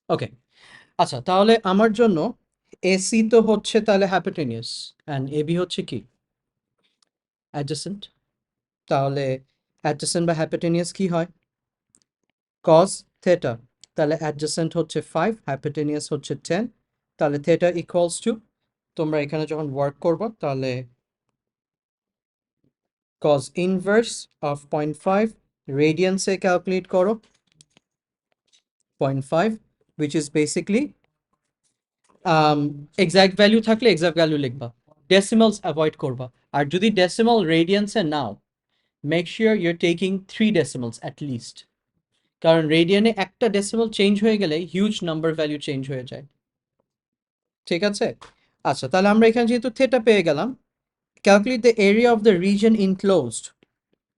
ওকে, আচ্ছা তাহলে আমার জন্য এসি তো হচ্ছে তাহলে হ্যাপোটেনিয়াস অ্যান্ড এবি হচ্ছে কি অ্যাডজেসেন্ট। তাহলে অ্যাডজেসেন্ট বা হ্যাপোটেনিয়াস কি হয়? Cause theta. তাহলে অ্যাডজেসেন্ট হচ্ছে 5, হ্যাপোটেনিয়াস হচ্ছে 10। তাহলে থেটা ইকুয়ালস টু, তোমরা এখানে যখন ওয়ার্ক করবো তাহলে কজ ইনভার্স অফ 0.5 রেডিয়ান্সে ক্যালকুলেট করো 0.5, which is basically exact value থাকলে এক্সাক্ট ভ্যালু লিখবা, ডেসিমালস অ্যাভয়েড করবা। আর যদি ডেসিমাল রেডিয়ান্সে নাও, make sure you're taking 3 decimals at least, কারণ রেডিয়ানে একটা ডেসিমাল চেঞ্জ হয়ে গেলে হিউজ নাম্বার ভ্যালু চেঞ্জ হয়ে যায়। ঠিক আছে, আচ্ছা তাহলে আমরা এখানে যেহেতু থেটা পেয়ে গেলাম, calculate the area of the region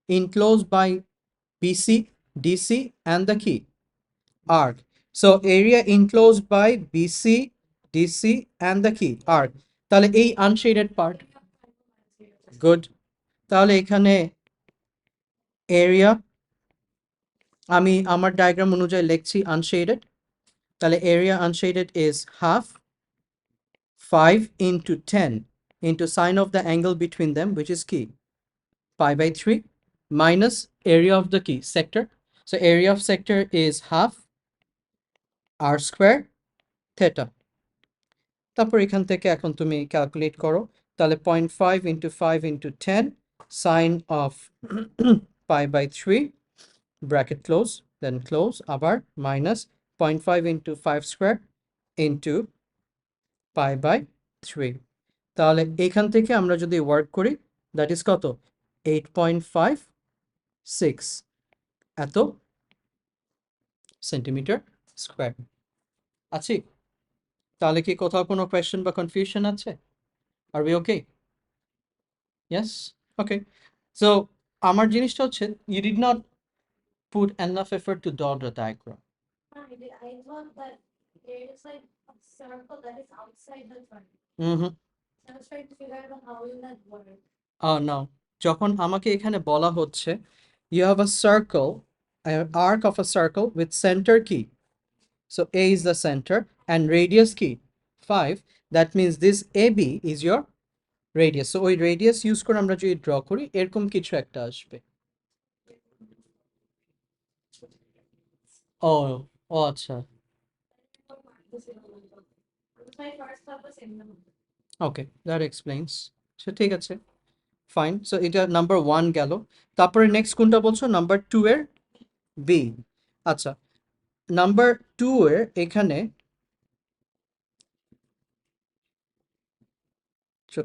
enclosed by BC, DC and the কি arc. So area enclosed by BC, DC and the key arc. তাহলে এই আনশেডেড পার্ট, গুড। তাহলে এখানে এরিয়া আমি আমার ডায়াগ্রাম অনুযায়ী লিখছি আনশেডেড। তাহলে area unshaded is half 5 into 10 into sine of the angle between them, which is key pi by 3, minus area of the key sector. So area of sector is half r square theta. তারপর এখান থেকে এখন তুমি calculate করো, তাহলে 0.5 into 5 into 10 sine of pi by 3 bracket close, then close আবার minus 0.5 into 5 square into pi by 3। তাহলে এখান থেকে আমরা যদি ওয়ার্ক করি, দ্যাট ইজ কত? 8.56 এত সেন্টিমিটার স্কোয়ার। আছি? তাহলে কি কোথাও কোনো কোয়েশ্চেন বা কনফিউশন আছে? আর we okay? Yes, okay. So আমার জিনিসটা হচ্ছে, you did not put enough effort to draw the diagram. I thought that there is like a circle that is outside the triangle. Mm-hmm. So I was trying to figure out how will that work. No. যখন আমাকে এখানে বলা হচ্ছে you have a circle, an arc of a circle with center key. So A is the center and radius key 5. That means this AB is your radius. So ওই radius use করে আমরা যদি draw করি এরকম কিছু একটা আসবে। ও ও আচ্ছা, My first thought was in the okay, that explains. So ঠিক আছে, ফাইন। সো এটা নাম্বার 1 গেল। তারপরে নেক্সট কোনটা বলছো? নাম্বার 2 এর বি। আচ্ছা, নাম্বার 2 এর এখানে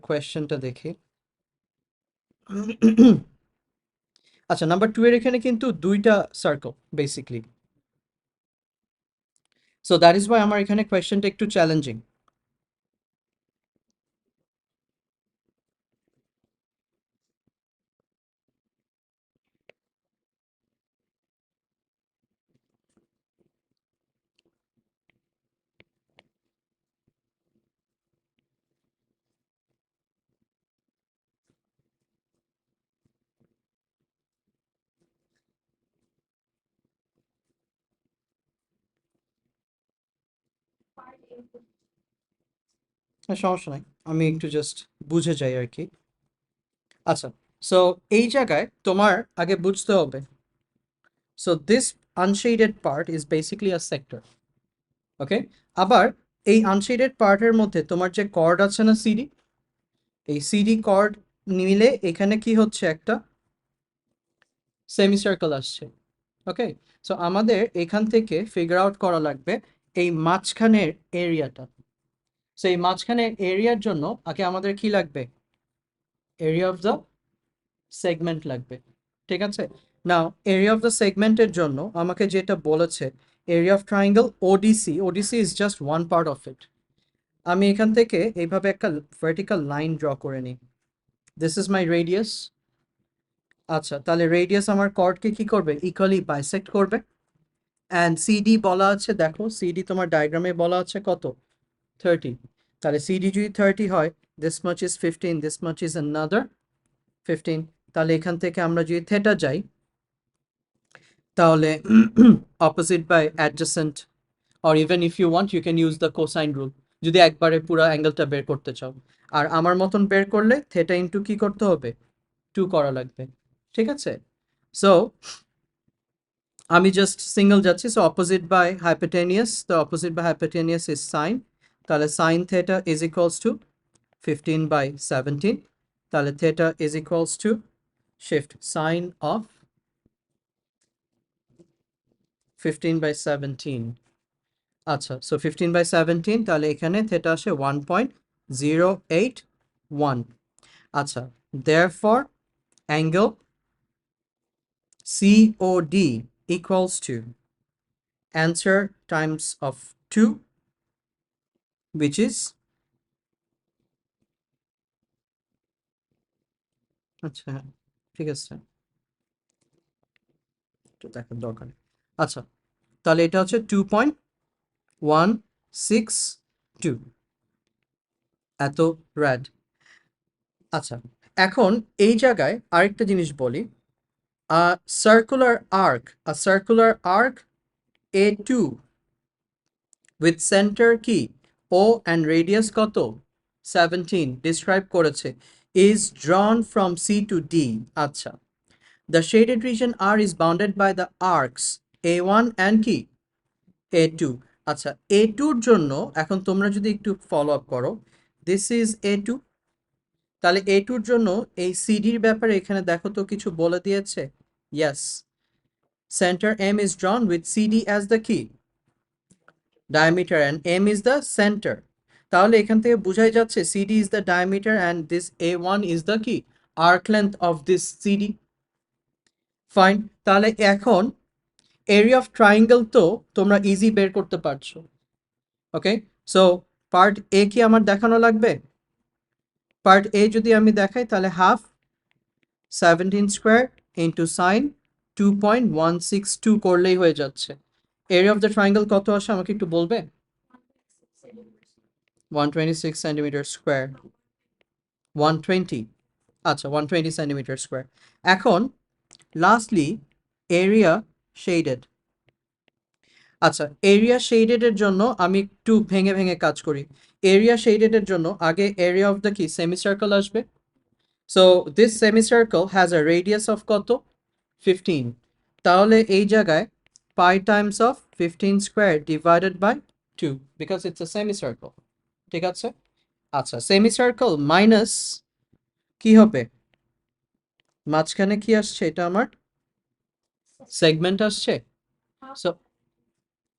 কোয়েশ্চেনটা দেখি। আচ্ছা, নাম্বার 2 এর এখানে কিন্তু দুইটা circle basically. So that is Y আমার এখানে কোয়েশ্চেনটা একটু চ্যালেঞ্জিং। part into সমস্যা নাই, আমি একটু জাস্ট বুঝে যাই আর কি। আচ্ছা, সো এই জায়গায় তোমার আগে বুঝতে হবে, so this unshaded part is basically a sector. Okay, আবার এই আনশেডেড পার্টের মধ্যে তোমার যে কর্ড আছে না সিডি, এই সিডি কর্ড মিলে এখানে কি হচ্ছে, একটা সেমি সার্কেল আসছে। ওকে, সো আমাদের এখান থেকে ফিগার আউট করা লাগবে এই মাঝখানের এরিয়াটা। সো এই মাঝখানের এরিয়ার জন্য আগে আমাদের কি লাগবে? এরিয়া অফ দ্য সেগমেন্ট লাগবে। ঠিক আছে, নাও এরিয়া অফ দ্য সেগমেন্টের জন্য আমাকে যেটা বলেছে, area of triangle Odyssey, Odyssey is just one part of it. আমি এখান থেকে এইভাবে একটা ভার্টিক্যাল লাইন ড্র করে নিই, দিস ইজ মাই রেডিয়াস। আচ্ছা, তাহলে রেডিয়াস আমার কর্ডকে কি করবে? ইকুয়ালি বাইসেক্ট করবে। অ্যান্ড সিডি বলা আছে, দেখো সিডি তোমার ডায়াগ্রামে বলা আছে কত? 30। তাহলে সিডি যদি 30 হয়, this much is 15, this much is another 15। তাহলে এখান থেকে আমরা যদি থেটা যাই, তাহলে opposite by adjacent or even if you want you can use the cosine rule যদি একবারে পুরো অ্যাঙ্গেলটা বের করতে চাও। আর আমার মতন বের করলে থেটা ইনটু কি করতে হবে 2 করা লাগবে, ঠিক আছে? সো আমি জাস্ট সিঙ্গেল যাচ্ছি, so opposite by hypotenuse, the opposite by hypotenuse is sine, তাহলে sine theta is equals to 15/17, তাহলে theta is equals to shift sine of 15/17। আচ্ছা, সো 15/17 তাহলে এখানে থেটা আসে 1.081। আচ্ছা, therefore angle COD equals to answer times of 2, which is আচ্ছা ঠিক আছে, তো দেখার দরকার নেই। আচ্ছা, তাহলে এটা হচ্ছে 2.162 এত র্যাড। আচ্ছা, এখন এই জায়গায় আরেকটা জিনিস বলি, circular arc, circular arc A2 with center কি O and radius কত 17 describe করেছে is drawn from C to D। আচ্ছা, the shaded region R is bounded by the arcs A1 and কি A2। আচ্ছা, A2 এর জন্য এখন তোমরা যদি একটু ফলো আপ করো, this is A2, তাহলে A2 এর জন্য এই CD এর ব্যাপারে এখানে দেখো তো কিছু বলে দিয়েছে। yes, center M is drawn with CD as the key diameter and M is the center, তাহলে এখান থেকে বোঝাই যাচ্ছে CD is the diameter and this A1 is the key arc length of this CD। Fine, তাহলে এখন area of triangle তো তোমরা easy বের করতে পারছো। ওকে, সো পার্ট এ কি আমার দেখানো লাগবে? পার্ট এ যদি আমি দেখাই তাহলে হাফ 17 স্কোয়ার ইন্টু সাইন 2.162 করলেই হয়ে যাচ্ছে। এরিয়া অফ দ্য ট্রায়াঙ্গেল কত আসে আমাকে একটু বলবে? 126 সেন্টিমিটার স্কোয়ার, 120, আচ্ছা 120 সেন্টিমিটার স্কোয়ার। এখন লাস্টলি এরিয়া শেডেড। আচ্ছা, এরিয়া শেডেডের জন্য আমি একটু ভেঙে ভেঙে কাজ করি। এরিয়া শেডেডের জন্য আগে এরিয়া অফ দ্য কি সেমিসার্কেল আসবে। So this semicircle has a radius of কত 15, তাহলে এই জায়গায় pi times of 15 square divided by 2 because it's a semicircle, ঠিক আছে? আচ্ছা, সেমিসার্কেল মাইনাস কি হবে মাঝখানে কি আসছে, এটা আমার সেগমেন্ট আসছে। সো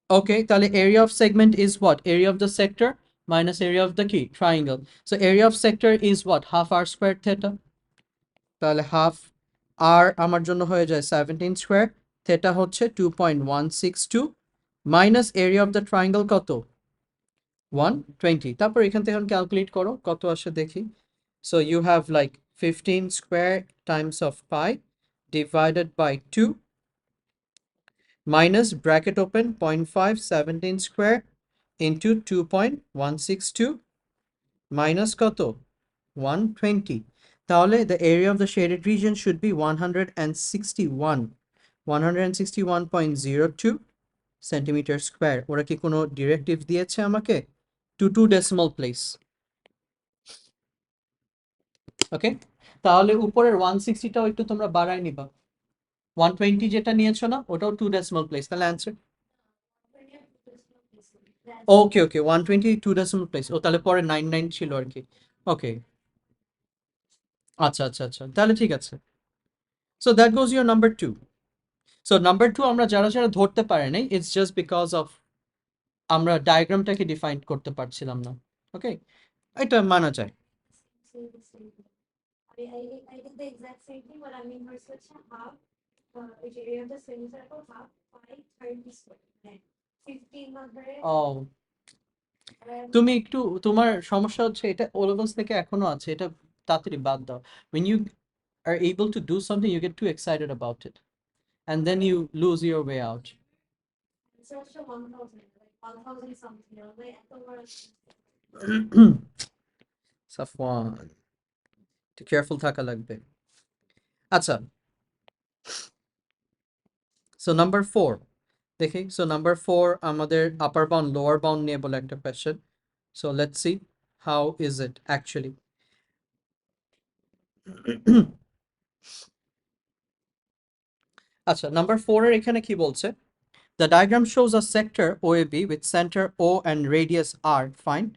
okay, তাহলে area of segment is what? Area of the sector minus area of the key triangle. So area of sector is what? Half r squared theta. তাহলে half r আমার জন্য হয়ে যায় 17 square, theta হচ্ছে 2.162 minus area of the triangle কত 120। তারপর এখান থেকে এখন ক্যালকুলেট করো কত আসে দেখি। So you have like 15 square times of pi divided by 2 minus bracket open 0.5 17 square into 2.162 minus কত 120, তাহলে the area of the shaded region should be 161.02 centimetre square. ওরা কি কোনো ডিরেক্টিভ দিয়েছে আমাকে? To two decimal place. Okay, তাহলে উপরের 160টাও একটু তোমরা বাড়ায় নিবা। 120 যেটা নিয়েছো না ওটাও টু ডেসিমাল প্লেস, তাহলে অ্যান্সার ওকে ওকে 120 টু ডেসিমাল প্লেস। ও তাহলে পরে 99 ছিল আর কি। ওকে, আচ্ছা আচ্ছা আচ্ছা, তাহলে ঠিক আছে। So that goes your number 2। So number 2 আমরা যারা যারা ধরতে পারে নাই, ইটস জাস্ট বিকজ অফ আমরা ডায়াগ্রামটাকে ডিফাইন করতে পারছিলাম না। ওকে, এটা মানা যায়। I did the exact same thing, but I mean hers হচ্ছে half which area of the semicircle half pi 30 square, মানে 15 ধরে ও, তুমি একটু তোমার সমস্যা হচ্ছে এটা ওলেভেলস থেকে এখনো আছে, এটা তাড়াতাড়ি বাদ দাও। when you are able to do something you get too excited about it and then you lose your way out. so হচ্ছে 1000 like 1000 something মানে এত বড় সাফওয়ান, একটু কেয়ারফুল থাকা লাগবে। আচ্ছা, সো নাম্বার 4, দেখি সো নাম্বার 4 আমাদের আপার বাউন্ড লোয়ার বাউন্ড নিয়ে বলে একটা question so let's see how is it actually আচ্ছা নাম্বার 4 এর এখানে কি বলছে The diagram shows a sector OAB with center O and radius R, fine.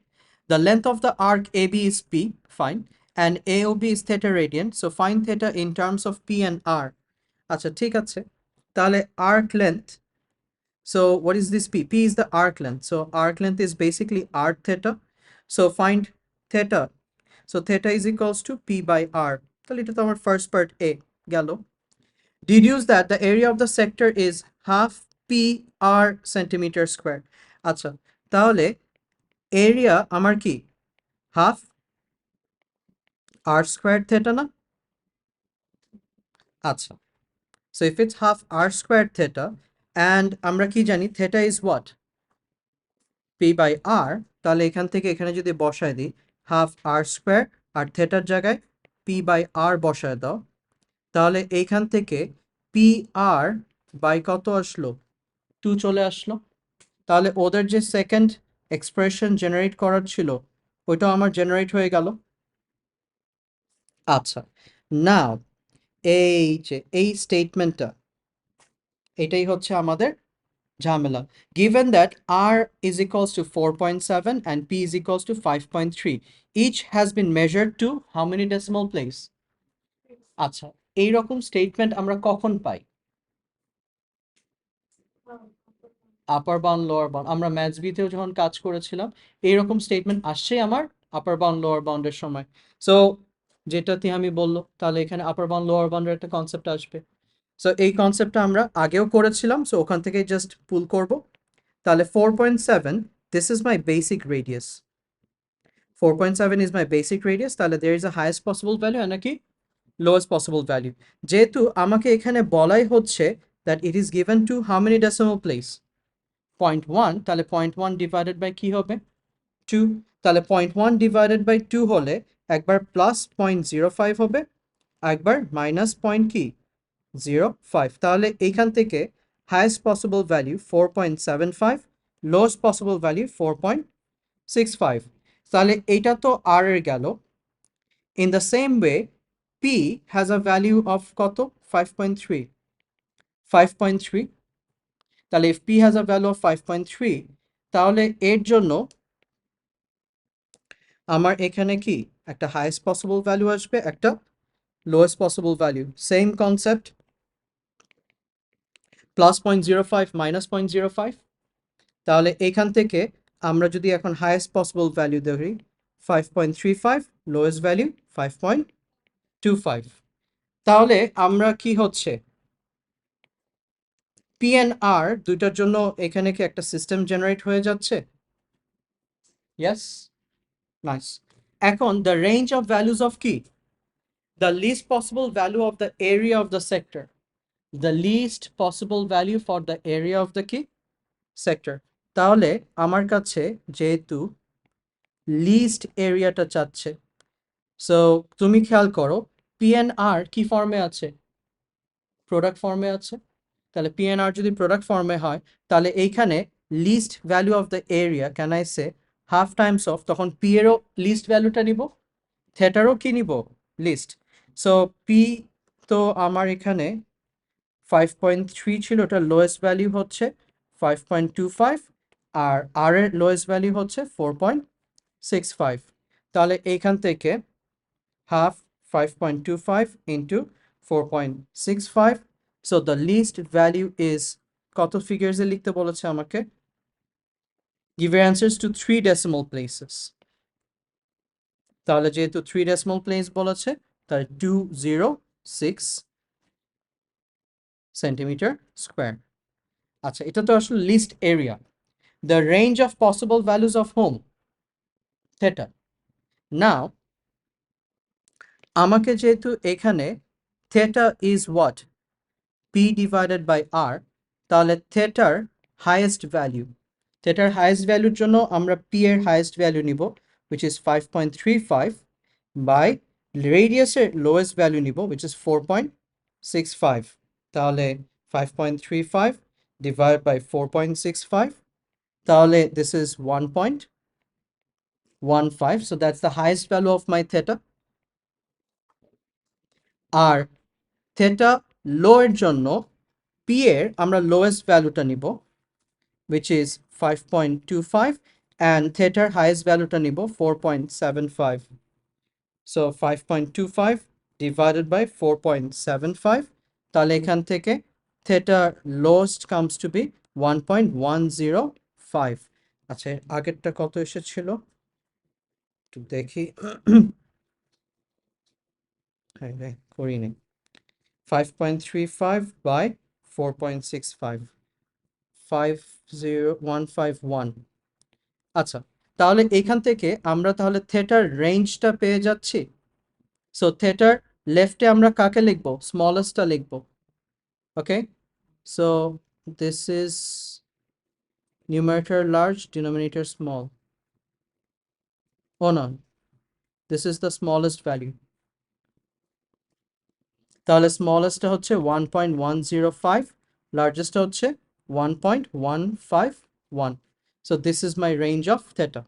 The length of the arc AB is P, fine. And AOB is theta radian, so find theta in terms of P and R. আচ্ছা ঠিক আছে তাহলে arc length, so what is this P? P is the arc length, so arc length is basically R theta, so find theta, so theta is equals to P by R. তাহলে এটা তো আমার first part A গেল। Deduce that the area of the sector is half PR centimeter square. আচ্ছা তাহলে area আমার কি half R squared theta না? আচ্ছা so if it's half R squared theta and আমরা কি জানি theta is what? P by R, তাহলে এখান থেকে এখানে যদি বসায় দিই হাফ R square আর থেটার জায়গায় P by R বসায় দাও তাহলে এইখান থেকে PR বাই কত আসলো 2 চলে আসলো তাহলে ওদের যে সেকেন্ড এক্সপ্রেশন জেনারেট করার ছিল ওইটাও আমার জেনারেট হয়ে গেল। আচ্ছা নাও এই যে এই স্টেটমেন্টটা এটাই হচ্ছে আমাদের ঝামেলা given that R is equals to 4.7 and P is equals to 5.3 each has been measured to how many decimal place? আচ্ছা এইরকম স্টেটমেন্ট আমরা কখন পাই? আপার বাউন্ড লোয়ার বাউন্ড আমরা ম্যাথস বিতেও যখন কাজ করেছিলাম এইরকম স্টেটমেন্ট আসছে আমার আপার বাউন্ড লোয়ার বাউন্ডের সময় সো যেটাতে আমি বললো তাহলে এখানে আপার বাউন্ড লোয়ার বাউন্ডের একটা কনসেপ্ট আসবে সো এই কনসেপ্টটা আমরা আগেও করেছিলাম সো ওখান থেকে জাস্ট পুল করব তাহলে 4.7 this is my basic radius 4.7 is my basic radius তাহলে there is a highest possible value আর নাকি লোয়েস্ট পসিবল ভ্যালু যেহেতু আমাকে এখানে বলাই হচ্ছে that it is given to how many decimal place 0.1 তাহলে 0.1 ডিভাইডেড বাই কি হবে 2 তাহলে 0.1 ডিভাইডেড বাই 2 হলে একবার প্লাস 0.05 হবে একবার মাইনাস পয়েন্ট কি 0.5 তাহলে এইখান থেকে highest possible value 4.75 lowest possible value 4.65 তাহলে এইটা তো আর এর গেল in the same way P has a value of কত 5.3 তাহলে if P has a value of 5.3 তাহলে এর জন্য আমার এখানে কি একটা হাইয়েস্ট পসিবল ভ্যালু আসবে একটা lowest possible value same concept plus 0.05 minus 0.05 তাহলে এখান থেকে আমরা যদি এখন হাইয়েস্ট পসিবল ভ্যালু ধরি 5.35 লোয়েস্ট ভ্যালু 5.25 তাহলে আমরা কি হচ্ছে পি এন্ড আর দুইটার জন্য এখানে কি একটা সিস্টেম জেনারেট হয়ে যাচ্ছে ইয়েস নাইস এখন the range of values of কি the least possible value of the area of the sector the least possible value for the area of the কি সেক্টর তাহলে আমার কাছে যেহেতু লিস্ট এরিয়াটা চাচ্ছে সো তুমি খেয়াল করো পিএনআর কি ফর্মে আছে প্রোডাক্ট ফর্মে আছে তাহলে পিএনআর যদি প্রোডাক্ট ফর্মে হয় তাহলে এইখানে least value of the area can I say half times of তখন পি এরও লিস্ট ভ্যালুটা নিব থেটারও কি নিব লিস্ট সো পি তো আমার এখানে 5.3 ছিল ওটার লোয়েস্ট ভ্যালু হচ্ছে 5.25 আর আর এর লোয়েস্ট ভ্যালু হচ্ছে 4.65 তাহলে এইখান থেকে half 5.25 into 4.65 so the least value is কত ফিগার্সে লিখতে বলেছে আমাকে give your answers to 3 decimal places তাহলে যেহেতু 3 decimal place বলেছে তাহলে 206 সেন্টিমিটার স্কয়ার আচ্ছা এটা তো আসলে least area the range of possible values of whom theta now আমাকে যেহেতু এখানে theta is what P divided by R তাহলে thetaর highest value thetaর highest ভ্যালুর জন্য আমরা P এর highest value নিব which is 5.35 by radius এর lowest value নিব which is 4.65 তাহলে 5.35 divided by 4.65. তাহলে this is 1.15. So that's the highest value of my theta. R theta low এর জন্য p এর আমরা lowest ভ্যালুটা নিব, which is 5.25, and theta highest ভ্যালুটা নিব 4.75. So 5.25 divided by 4.75. তাহলে এখান থেকে theta lowest comes to be 1.105. আচ্ছা, আগেরটা কত এসেছিল একটু দেখি। হ্যাঁ, করিনি। 5.35 by 4.65, 50151। আচ্ছা, তাহলে এখান থেকে আমরা তাহলে থেটার রেঞ্জটা পেয়ে যাচ্ছি। সো থেটার লেফটে আমরা কাকে লিখবো? স্মলেস্টটা লিখবো। Okay, so this is numerator large, denominator small. Oh no, this is the smallest value. তাহলে স্মলেস্টটা হচ্ছে 1.105, লার্জেস্টটা হচ্ছে 1.151. So this is my range of theta.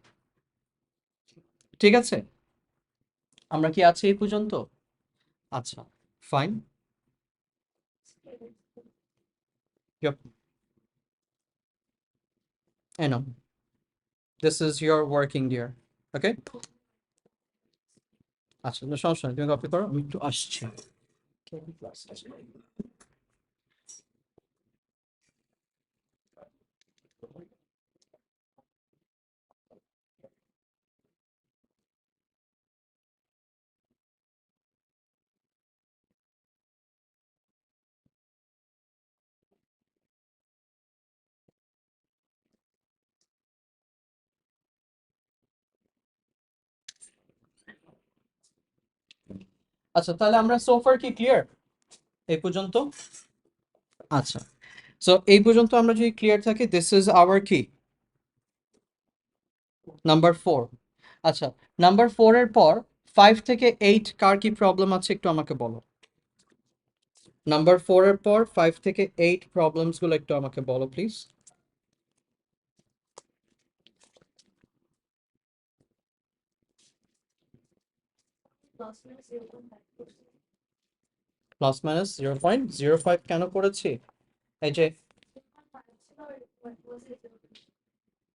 ঠিক আছে, আমরা কি আছি এই পর্যন্ত? আচ্ছা, fine. Yep. I know. This is your working dear. Okay? আচ্ছা, কোনো সমস্যা নেই, তুমি কপি করো, আমি একটু আসছি। আচ্ছা, তাহলে আমরা সোফার কি ক্লিয়ার এই পর্যন্ত? আচ্ছা, সো এই পর্যন্ত আমরা যদি ক্লিয়ার থাকি, দিস ইজ আওয়ার কি নাম্বার 4। আচ্ছা, নাম্বার 4 এর পর 5 থেকে 8 কার কি প্রবলেম আছে একটু আমাকে বলো। নাম্বার 4 এর পর 5 থেকে 8 প্রবলেমস গুলো একটু আমাকে বলো প্লিজ। প্লাস মাইনাস 0.05 কেন করেছি? এই যে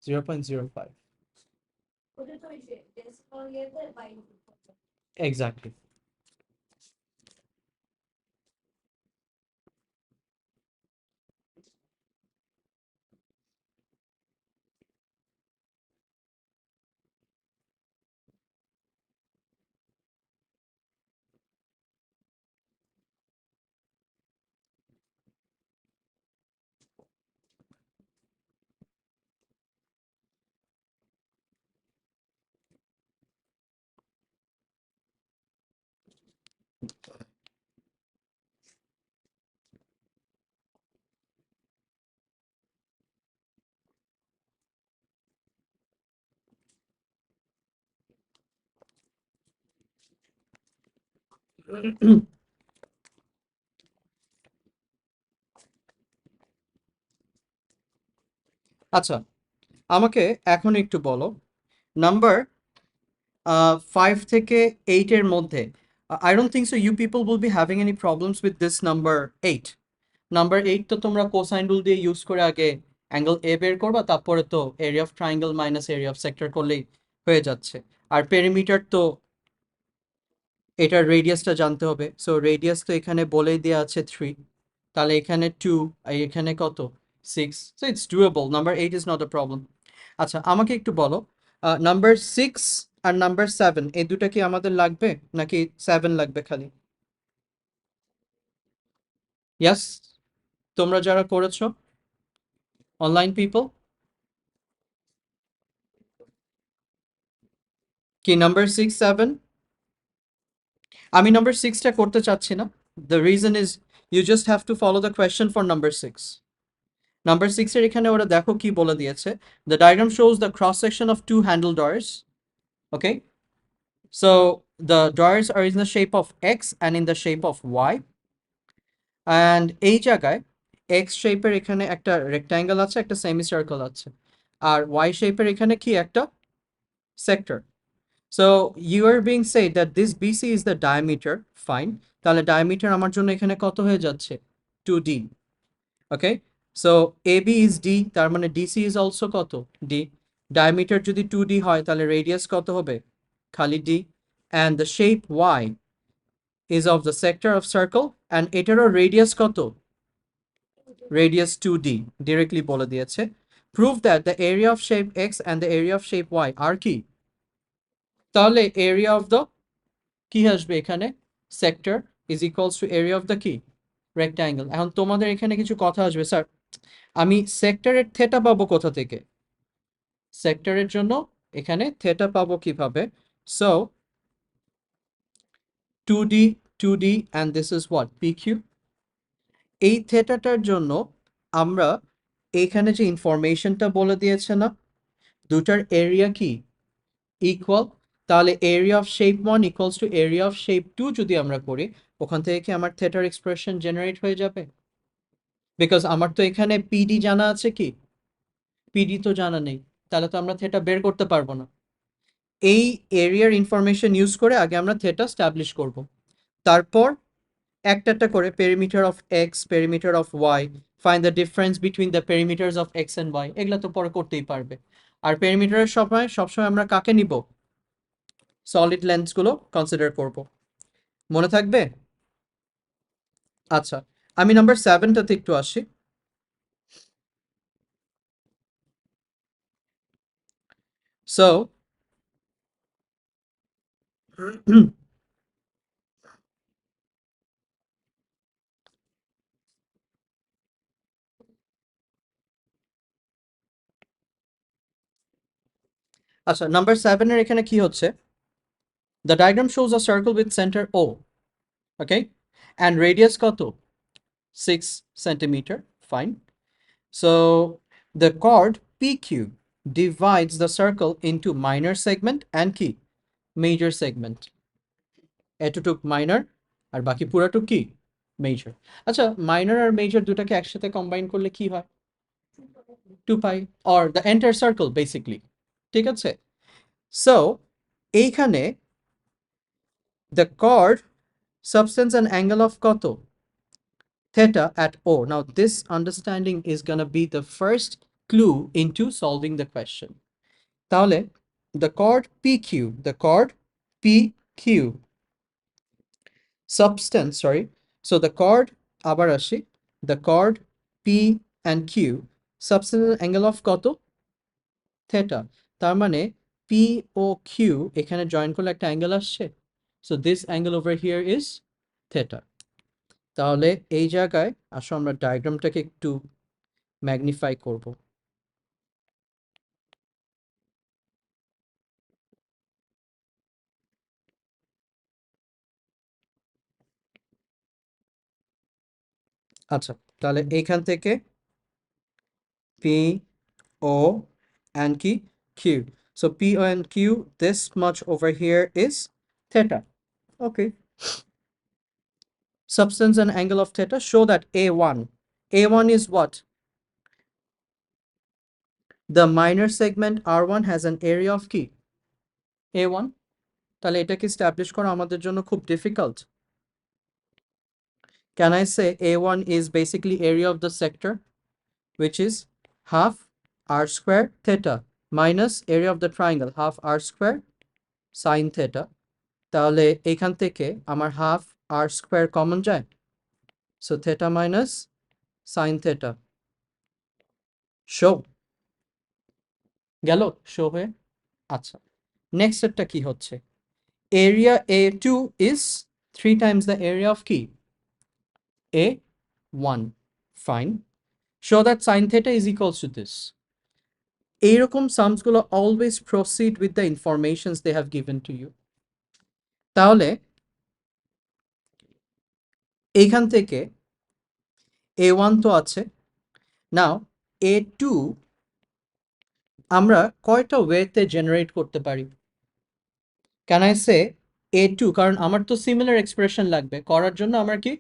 0.05 এক্স্যাক্টলি। আচ্ছা, আমাকে এখন একটু বলো নাম্বার 5 থেকে 8 এর মধ্যে, I don't think so you people will be having any problems with this number 8. Number 8 তো তোমরা কোসাইন রুল দিয়ে ইউজ করে আগে অ্যাঙ্গেল এ বের করবা, তারপরে তো area of triangle minus area of sector করলেই হয়ে যাচ্ছে। আর পেরিমিটার তো এটার রেডিয়াসটা জানতে হবে, সো রেডিয়াস তো এখানে বলেই দেওয়া আছে 3, তাহলে এখানে 2 আর এখানে কত 6, so it's doable. Number 8 is not a problem. আচ্ছা, আমাকে একটু বলো নাম্বার 6 আর নাম্বার 7 এই দুটো কি আমাদের লাগবে নাকি 7 লাগবে খালি? ইয়াস, তোমরা যারা করেছো অনলাইন পিপল, কি নাম্বার 6 7? আমি নাম্বার 6টা করতে চাচ্ছি না। The reason is you just have to follow the question for number 6। Number 6 এর এখানে ওরা দেখো কি বলে দিয়েছে, the diagram shows the cross section of two handle drawers. Okay, so the drawers are in the shape of X and in the shape of Y, and এই জায়গায় x শেপের এখানে একটা রেক্ট্যাঙ্গেল আছে, একটা সেমি সার্কেল আছে, আর Y শেপের এখানে কি একটা sector. So you are being said that this BC is the diameter, fine. তাহলে ডায়ামিটার আমার জন্য এখানে কত হয়ে যাচ্ছে, 2D। Okay, so AB is D, তার মানে DC ইজ অলসো কত, D। ডায়ামিটার যদি 2D হয় তাহলে রেডিয়াস কত হবে, খালি D। And the shape Y is of the sector of circle, and এটারও রেডিয়াস কত, radius 2D, directly বলে দিয়েছে। Prove that the area of shape X and the area of shape Y are কি, তাহলে area of the কি আসবে এখানে, sector is equals to area of the কি, rectangle। এখন তোমাদের এখানে কিছু কথা আসবে, স্যার আমি সেক্টরের থেটা পাবো কোথা থেকে, সেক্টরের জন্য এখানে থেটা পাবো কিভাবে, so 2D 2D and this is what, PQ। এই থেটাটার জন্য আমরা এখানে যে ইনফরমেশনটা বলে দিয়েছে না, দুটার এরিয়া কি ইকুয়াল, তাহলে area of shape 1 equals to area of shape 2 যদি আমরা করি, ওখান থেকে কি আমার থেটার এক্সপ্রেশন জেনারেট হয়ে যাবে, বিকজ আমার তো এখানে পিডি জানা আছে, কি পিডি তো জানা নেই, তাহলে তো আমরা থেটা বের করতে পারবো না। এই এরিয়ার ইনফরমেশন ইউজ করে আগে আমরা থেটা স্ট্যাবলিশ করব, তারপর একটা একটা করে perimeter of X, perimeter of Y, find the difference between the perimeters of X and Y, এগুলো তো পরে করতেই পারবে। আর পেরিমিটারের সবসময় আমরা কাকে নিব, সলিড লেন্সগুলো কনসিডার করব, মনে থাকবে। আচ্ছা, আমি নাম্বার 7টাতে একটু আসি। সো আচ্ছা, নাম্বার 7-এর এখানে কি হচ্ছে, the diagram shows a circle with centre O, okay, and radius কত, 6 centimetre, fine. So the chord PQ divides the circle into minor segment and key major segment. এতটুক মাইনর আর বাকি পুরাটুক কি মেজর। আচ্ছা, minor আর major দুটাকে একসাথে combine করলে কি হয়, 2 পাই, or the entire circle basically, ঠিক আছে। সো এইখানে the chord subtends an angle of কত, theta at O. Now this understanding is gonna be the first clue into solving the question. তাহলে the chord PQ, the chord PQ substance, sorry, so the chord আবার আসি, the chord P and Q substance angle of কত, theta, তার মানে P ও Q এখানে join করলে একটা angle আসছে, so this angle over here is theta। তাহলে এই জায়গায় আসো আমরা ডায়াগ্রামটাকে একটু ম্যাগনিফাই করব। আচ্ছা, তাহলে এইখান থেকে P O and key Q. So P O and Q, this much over here is theta. Okay. Substance and angle of theta, show that A1. A1 is what? The minor segment R1 has an area of key A1. তাহলে এটাকে establish করা আমাদের জন্য খুব difficult. Can I say A1 is basically area of the sector, which is half R square theta minus area of the triangle, half R square sin theta. তাহলে এখান থেকে আমার হাফ আর স্কোয়ার কমন যায়, so theta minus sine theta, show গেল, show হয়ে। আচ্ছা, next স্টেপটা কি হচ্ছে, area A2 is 3 times the area of কি A1, fine. Show that sine theta is equals to this. এইরকম সামসগুলো always proceed with the informations they have given to you. তাহলে এইখান থেকে A1 তো আছে, নাও A2 আমরা কয়টা ওয়েতে জেনারেট করতে পারি, ক্যান আই সে A2, কারণ আমার তো সিমিলার এক্সপ্রেশন লাগবে করার জন্য, আমার কি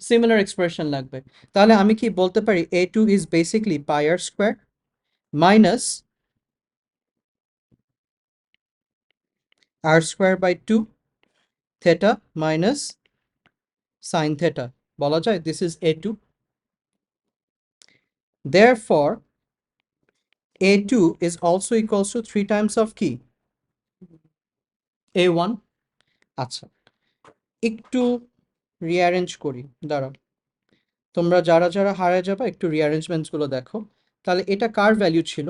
সিমিলার এক্সপ্রেশন লাগবে। তাহলে আমি কি বলতে পারি a2 is basically pi r square minus r square by 2 theta minus sine theta বলা যায় this is a2। Therefore a2 is also equals to 3 times of কি a1। আচ্ছা, একটু রিঅ্যারেঞ্জ করি, দাঁড়াও, তোমরা যারা যারা হারিয়ে যাবে একটু রিঅ্যারেঞ্জমেন্টস গুলো দেখো। তাহলে এটা কার ভ্যালু ছিল?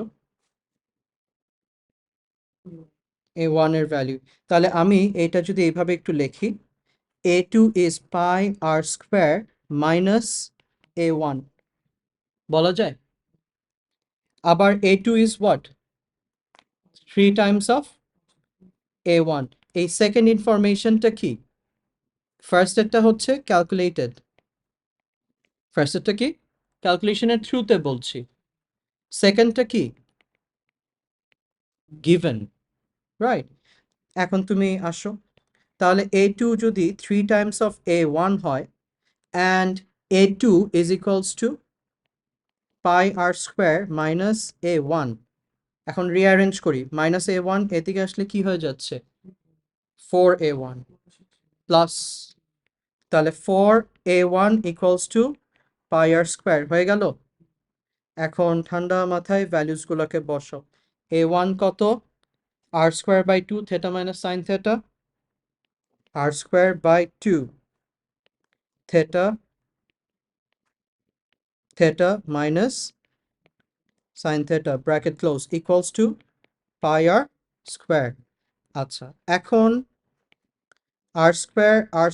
a1 এর ভ্যালু। তাহলে আমি এটা যদি এইভাবে একটু লিখি, a2 is pi r square minus a1 বলা যায়। আবার a2 is what? 3 times of a1। এই সেকেন্ড ইনফরমেশনটা কি? ফার্স্ট এরটা হচ্ছে ক্যালকুলেটেড, ফার্স্ট এরটা কি ক্যালকুলেশনের থ্রুতে বলছি, সেকেন্ডটা কি গিভেন, রাইট? এখন তুমি আসো, তাহলে a2 যদি 3 times of a1 হয় and a2 is equals to pi r square minus a1, এখন রিঅ্যারেঞ্জ করি, মাইনাস a1 এদিকে আসলে কি হয়ে যাচ্ছে 4a1 প্লাস, তাহলে 4a1 equals to pi r square হয়ে গেল। এখন ঠান্ডা মাথায় ভ্যালুসগুলোকে বসো, a1 কত, r square by 2 theta minus sin theta, r square by 2 theta theta minus sin theta bracket close equals to pi r square। আচ্ছা, এখন r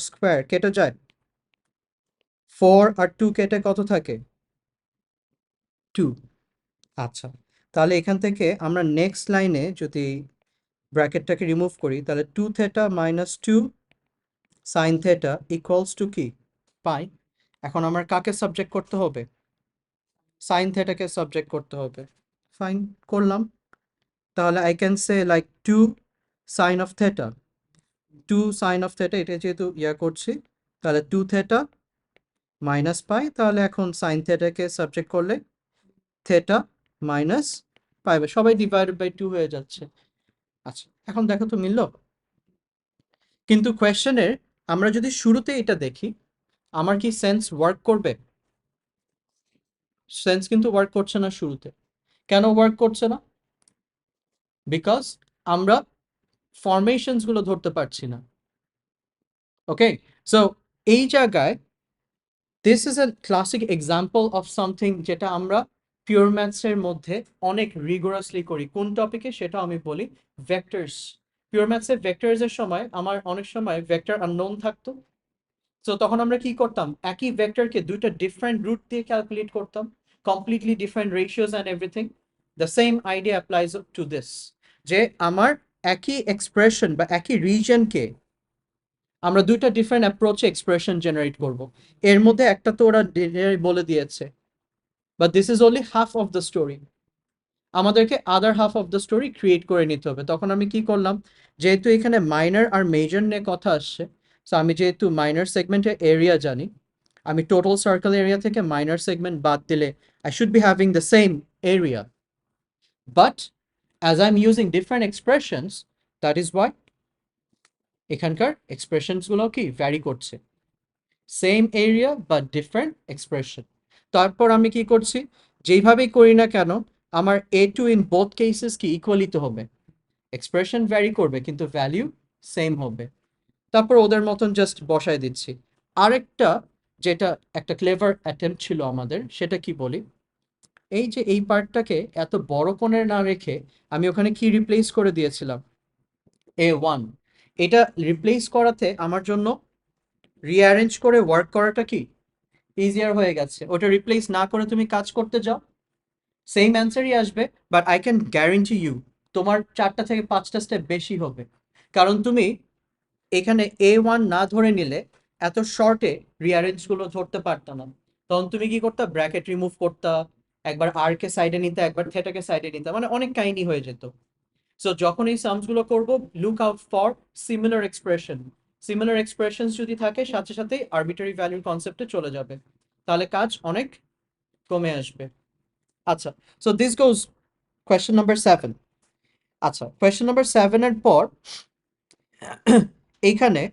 square কেটে যায়, 4 আর 2 কেটে কত থাকে 2। আচ্ছা, তাহলে এখান থেকে আমরা নেক্সট লাইনে যদি ব্র্যাকেটটাকে রিমুভ করি, তাহলে 2 theta minus 2 sine theta equals to কি পাই। এখন আমার কাকে সাবজেক্ট করতে হবে? সাইন থেটাকে সাবজেক্ট করতে হবে। ফাইন, করলাম। তাহলে I can say like 2 sine of theta, 2 sine of theta, এটা যেহেতু করছি, তাহলে 2 থেটা মাইনাস পাই। তাহলে এখন সাইন থেটাকে সাবজেক্ট করলে থেটা মাইনাস পাইবে, সবাই ডিভাইডেড বাই 2 হয়ে যাচ্ছে। আচ্ছা, এখন দেখো তো মিললো। কিন্তু কোয়েশ্চেনের আমরা যদি শুরুতে এটা দেখি, আমার কি সেন্স ওয়ার্ক করবে? সেন্স কিন্তু ওয়ার্ক করছে না শুরুতে। কেন ওয়ার্ক করছে না? বিকজ আমরা ফরমেশনস গুলো ধরতে পারছি না। ওকে, সো এই জায়গায় this is a classic example of something যেটা আমরা পিওর ম্যাথসের মধ্যে অনেক রিগোরাসলি করি। কোন টপিকে সেটা আমি বলি, ভেক্টরস। পিওর ম্যাথসের ভেক্টরসের সময় আমার অনেক সময় ভেক্টর আননোন থাকতো, সো তখন আমরা কি করতাম, একই ভেক্টরকে দুইটা ডিফারেন্ট রুট দিয়ে ক্যালকুলেট করতাম, completely different ratios and everything. The same idea applies to this, যে আমার একই এক্সপ্রেশন বা একই রিজনকে আমরা দুইটা ডিফারেন্ট অ্যাপ্রোচে এক্সপ্রেশন জেনারেট করব। এর মধ্যে একটা তো ওরা বলে দিয়েছে, but this is only half of the story. আমাদেরকে other half of the story create করে নিতে হবে। তখন আমি কি করলাম, যেহেতু এখানে মাইনর আর মেজর নিয়ে কথা আসছে, সো আমি যেহেতু মাইনর সেগমেন্টের এরিয়া জানি, আমি টোটাল সার্কেল এরিয়া থেকে মাইনর সেগমেন্ট বাদ দিলে I should be having the same area, but as I am using different expressions, that is Y এখানকার এক্সপ্রেশনসগুলো কি ভ্যারি করছে, same area but different expression. তারপর আমি কি করছি, যেইভাবেই করি না কেন আমার a2 ইন বোথ কেসেস কি ইকুয়ালি তো হবে, এক্সপ্রেশন ভ্যারি করবে কিন্তু ভ্যালিউ সেম হবে। তারপর ওদের মতন জাস্ট বসায় দিচ্ছি। আরেকটা যেটা একটা ক্লেভার অ্যাটেম্প ছিল আমাদের, সেটা কি বলি, এই যে এই পার্টটাকে এত বড় কোণের না রেখে আমি ওখানে কি রিপ্লেস করে দিয়েছিলাম a1। এটা রিপ্লেস করাতে আমার জন্য রিঅ্যারেঞ্জ করে ওয়ার্ক করাটা কি ইজিয়ার হয়ে গেছে। ওটা রিপ্লেস না করে তুমি কাজ করতে যাও, সেম অ্যান্সারই আসবে, but I can guarantee you তোমার 4টা থেকে 5টা স্টেপ বেশি হবে। কারণ তুমি এখানে a1 না ধরে নিলে এত শর্টে রিঅ্যারেঞ্জগুলো ধরতে পারতো না। তখন তুমি কি করতে, ব্র্যাকেট রিমুভ করতা, একবার আর কে সাইডে নিতে, একবার থেটাকে সাইডে নিতে, মানে অনেক কাহিনী হয়ে যেত। সো যখন এই সামসগুলো করবো, look out for similar expression, similar expressions যদি থাকে সাথে সাথে আরবিটারি ভ্যালুর কনসেপ্টে চলে যাবে, তাহলে কাজ অনেক কমে আসবে। আচ্ছা, so this goes question number 7। আচ্ছা, কোয়েশ্চেন নাম্বার 7 এর পর এইখানে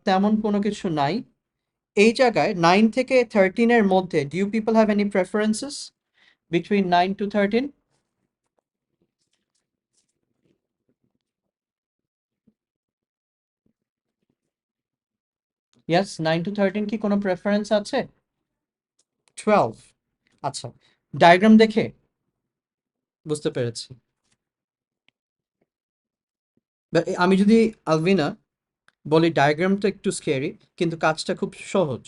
তেমন কোনো কিছু নাই। এই জায়গায় 9 থেকে 13 এর মধ্যে do you people have any preferences between 9 to 13? Yes, 9 to 13 কি কোনো প্রেফারেন্স আছে? 12। আচ্ছা, ডায়াগ্রাম দেখে বুঝতে পেরেছি। আমি যদি আলভিনা বলি ডায়াগ্রামটা একটু স্কেরি কিন্তু কাজটা খুব সহজ,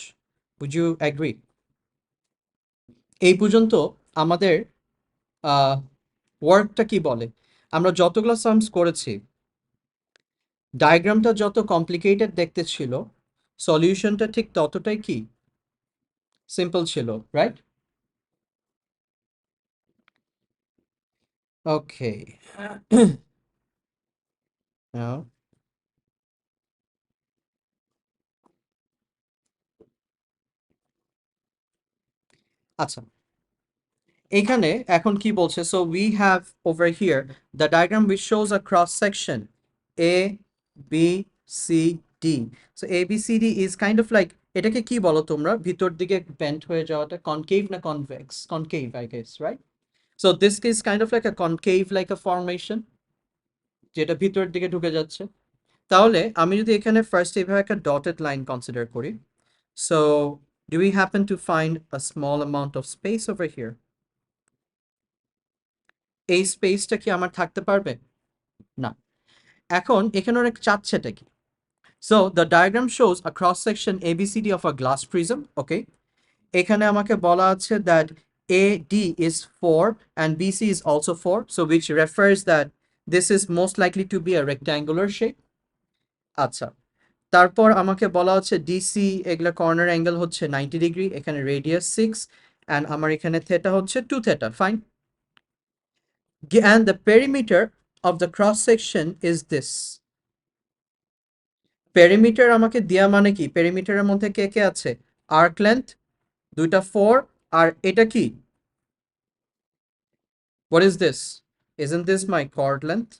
উড ইউ অ্যাগ্রি? এই পর্যন্ত আমাদের ওয়ার্কটা কি বলে, আমরা যতগুলো সামস করেছি ডায়াগ্রামটা যত কমপ্লিকেটেড দেখতে ছিল সলিউশনটা ঠিক ততটাই কি সিম্পল ছিল, রাইট? ওকে। আচ্ছা, এখানে এখন কি বলছে, so we have over here the diagram which shows a cross section A B C D. So A B C D is kind of like, এটাকে কি বলো তোমরা, ভিতর দিকে বেন্ট হয়ে যাওয়াটা কনকেভ না convex? Concave I guess, right? So this is kind of like a concave like a formation, যেটা ভিতরের দিকে ঢুকে যাচ্ছে। তাহলে আমি যদি এখানে ফার্স্ট এইভাবে একটা ডটেড লাইন কনসিডার করি, so do we happen to find a small amount of speech over here? এই স্পেসটা কি আমার থাকতে পারবে? না। এখন এখানে ওরা চাচ্ছেটা কি? So the diagram shows a cross section ABCD of a glass prism. Okay, এখানে আমাকে বলা আছে that AD is 4 and BC is also 4, so which refers that this is most likely to be a rectangular shape. আচ্ছা, তারপর আমাকে বলা হচ্ছে DC এগুলা কর্নার অ্যাঙ্গেল হচ্ছে 90 ডিগ্রি, এখানে রেডিয়াস 6 অ্যান্ড আমার এখানে থেটা হচ্ছে 2 theta, fine. And the perimeter of the cross section is this. Perimeter আমাকে দেয়া মানে কি, পেরিমিটারের মধ্যে কে কে আছে? আর্ক লেন্থ দুইটা 4, আর এটা কি, what is this? Isn't this my chord length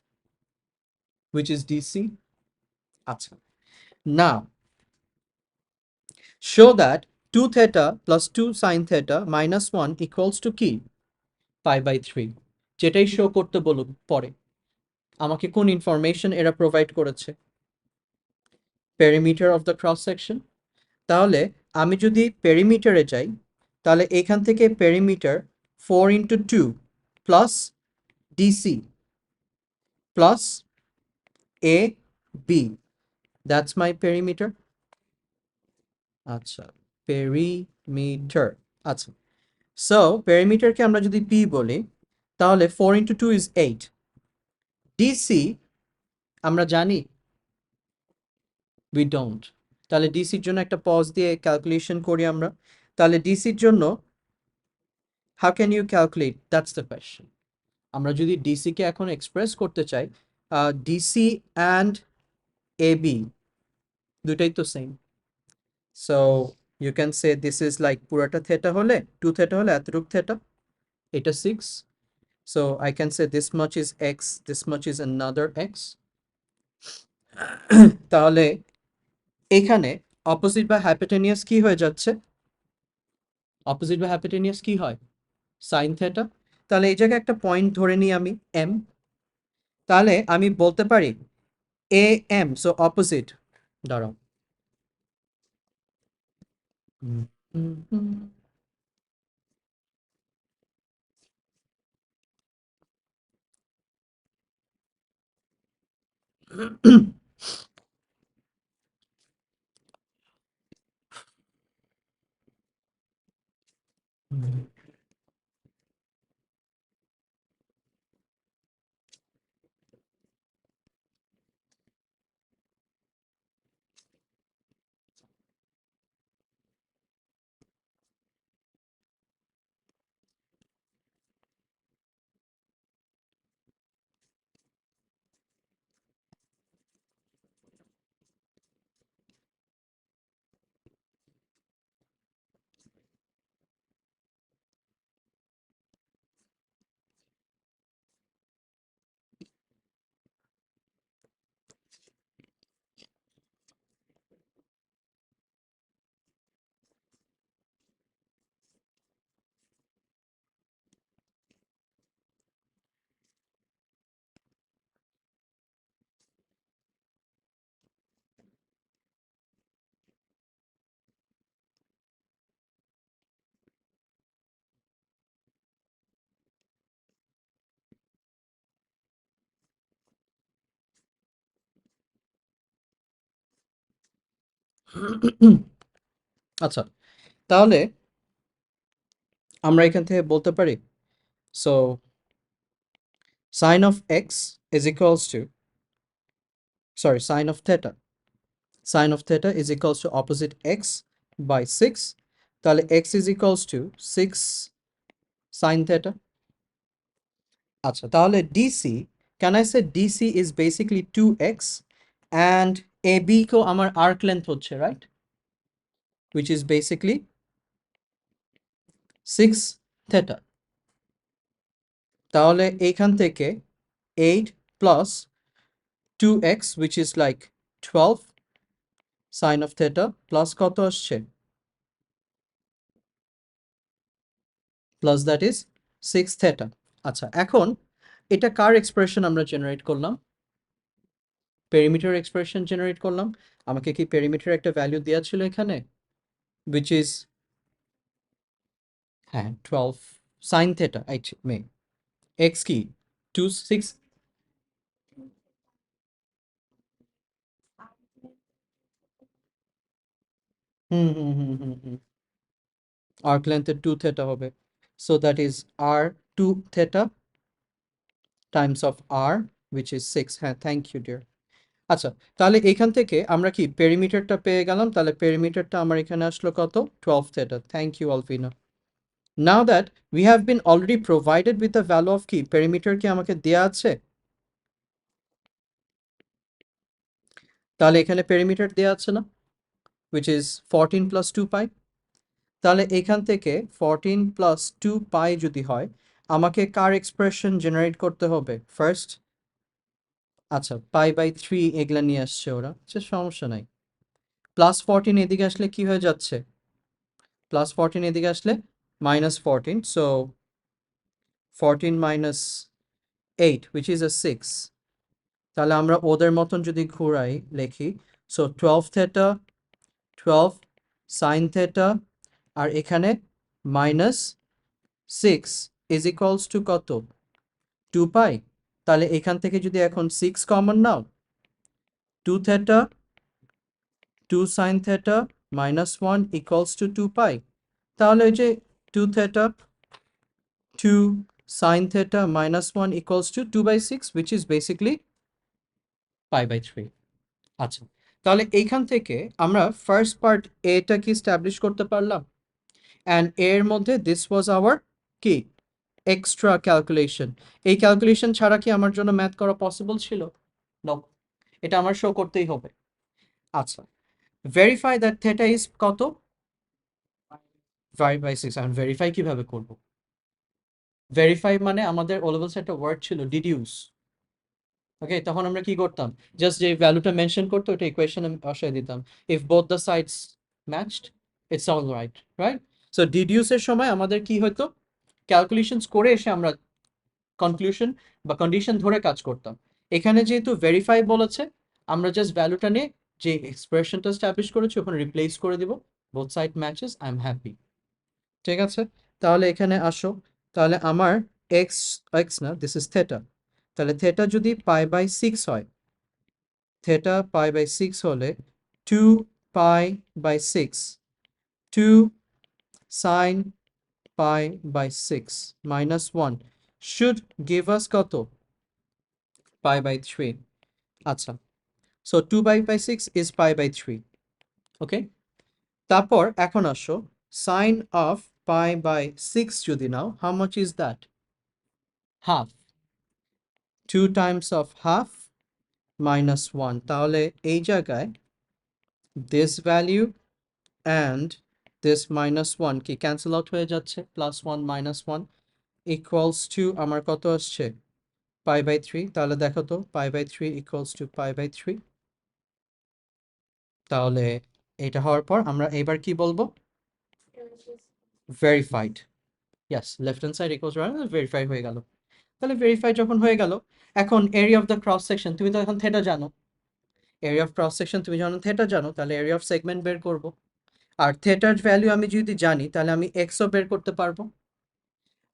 which is DC? আচ্ছা, now show that 2 theta plus 2 sin theta minus 1 equals to কি, pi by 3, যেটাই শো করতে বলুক পরে। আমাকে কোন ইনফরমেশন এরা প্রোভাইড করেছে? Perimeter of the cross section. তাহলে আমি যদি পেরিমিটারে যাই, তাহলে এখান থেকে perimeter 4 into 2 plus DC plus A B, that's my perimeter. আচ্ছা, পেরিমিটার। আচ্ছা, সো পেরিমিটারকে আমরা যদি পি বলি, তাহলে 4 into 2 is 8। ডিসি আমরা জানি? We don't. তাহলে ডিসির জন্য একটা পজ দিয়ে ক্যালকুলেশন করি আমরা। তাহলে ডিসির জন্য how can you calculate, that's the question. আমরা যদি ডিসিকে এখন এক্সপ্রেস করতে চাই, ডিসি অ্যান্ড এ বি দুটাই তো same, so you can say this is like পুরাটা থেটা হলে 2 থেটা হলে এতটুক থেটা, এটা 6, so I can say this much is x, this much is another x. তাহলে এখানে অপোজিট বা হাইপোটেনিয়াস কি হয়ে যাচ্ছে? অপোজিট বা হাইপোটেনিয়াস কি হয়? Sine theta. তাহলে এই জায়গায় একটা পয়েন্ট ধরে নিই আমি এম, তাহলে আমি বলতে পারি এ এম, সো অপোজিট। দাঁড়াও, আচ্ছা, তাহলে আমরা এখান থেকে বলতে পারি, so sin of x is equals to, sorry, sin of theta is equals to opposite x by 6, তাহলে x is equals to 6 sin theta. আচ্ছা, তাহলে DC, can I say DC is basically 2x and AB কো আমার arc length হচ্ছে, right, which is basically 6 theta. তাহলে এইখান থেকে 8 plus 2x which is like 12 sin of theta plus কত আসছে, plus that is 6 theta. আচ্ছা, এখন এটা কার এক্সপ্রেশন আমরা জেনারেট করলাম, পেরিমিটার এক্সপ্রেশন জেনারেট করলাম। আমাকে কি পেরিমিটার একটা ভ্যালু দেওয়া ছিল এখানে, which is, হ্যাঁ, 12 sin theta, মে x কি 2 6, হুম হুম হুম হুম হুম arc length 2 theta হবে, so that is r 2 theta times of r which is 6, হ্যাঁ, থ্যাংক ইউ ডিয়ার। আচ্ছা, তাহলে এখান থেকে আমরা কি পেরিমিটারটা পেয়ে গেলাম, তাহলে পেরিমিটারটা আমার এখানে আসলো কত, 12 theta, thank you Alvina. Now that we have been already provided with the value of কি perimeter কি আমাকে দেয়া আছে, তাহলে এখানে perimeter দেয়া আছে না, which is 14 plus 2 pi, তাহলে এখান থেকে 14 plus 2 pi যদি হয়, আমাকে কার এক্সপ্রেশন জেনারেট করতে হবে ফার্স্ট, আচ্ছা পাই বাই 3 এগুলা নিয়ে আসছে ওরা, আচ্ছা সমস্যা নাই, প্লাস 14 এদিকে আসলে কি হয়ে যাচ্ছে, প্লাস 14 এদিকে আসলে minus 14, so 14 minus 8 which is a 6, তাহলে আমরা ওদের মতন যদি ঘুরাই লিখি, সো 12 theta 12 sin theta আর এখানে minus 6 is equals to কত, 2 pi, তাহলে এখান থেকে যদি এখন 6 common now, 2 theta 2 sin theta minus 1 equals to 2 pi, তাহলে ওই যে 2 theta 2 sin theta minus 1 equals to 2 by 6 which is basically pi by 3. আচ্ছা, তাহলে এইখান থেকে আমরা ফার্স্ট পার্ট এটা কি স্ট্যাবলিশ করতে পারলাম, অ্যান্ড এর মধ্যে দিস ওয়াজ আওয়ার কি এক্সট্রা ক্যালকুলেশন, এই ক্যালকুলেশন ছাড়া কি আমার জন্য ম্যাথ করা পসিবল ছিল, নো, এটা আমার শো করতেই হবে। আচ্ছা, ভেরিফাই দ্যাট থেটা ইজ কত, 5/6, এখন ভেরিফাই কিভাবে করব, ভেরিফাই মানে আমাদের ও লেভেলস একটা ওয়ার্ড ছিল ডিডিউস, ওকে, তখন আমরা কি করতাম, জাস্ট যে ভ্যালুটা মেনশন করতো ওটা ইকুয়েশনে বসায় দিতাম, if both the sides matched it's all right, right, so ডিডিউসের সময় আমাদের কি হতো, ক্যালকুলেশনস করে এসে আমরা কনক্লুশন বা কন্ডিশন ধরে কাজ করতাম। এখানে যেহেতু ভেরিফাই বলেছে, আমরা জাস্ট ভ্যালুটা নিয়ে যে এক্সপ্রেশনটা এস্টাবলিশ করেছি ওখানে রিপ্লেস করে দিব, both side matches, I am happy, ঠিক আছে। তাহলে এখানে আসো, তাহলে আমার এক্স এক্স না, দিস ইজ থেটা, তাহলে থেটা যদি পাই বাই 6 হয়, থেটা পাই বাই 6 হলে 2 pi by 6 2 sine pi by 6 minus 1 should give us কত, পাই বাই 3, আচ্ছা, so 2 pi by 6 is pi by 3, okay. তারপর এখন আসো, সাইন অফ পাই বাই 6 যদি নাও, how much is that, half, 2 times of half minus 1, তাহলে এই জায়গায় this value and this minus 1 কি ক্যান্সেল আউট হয়ে যাচ্ছে, প্লাস 1 minus 1 equals to আমার কত আসছে, পাই বাই 3, তাহলে দেখো তো pi by 3 equals to pi by 3, তাহলে এটা হওয়ার পর আমরা এবার কি বলবো, verified, yes, left hand side equals verify হয়ে গেল। তাহলে ভেরিফাই যখন হয়ে গেল, এখন area of the cross section, তুমি তো এখন থেটা জানো, এরিয়া অফ ক্রস সেকশন তুমি যখন থেটা জানো, তাহলে এরিয়া অফ সেগমেন্ট বের করব, আর থেটার ভ্যালু আমি যদি জানি তাহলে আমি এক্সও বের করতে পারবো।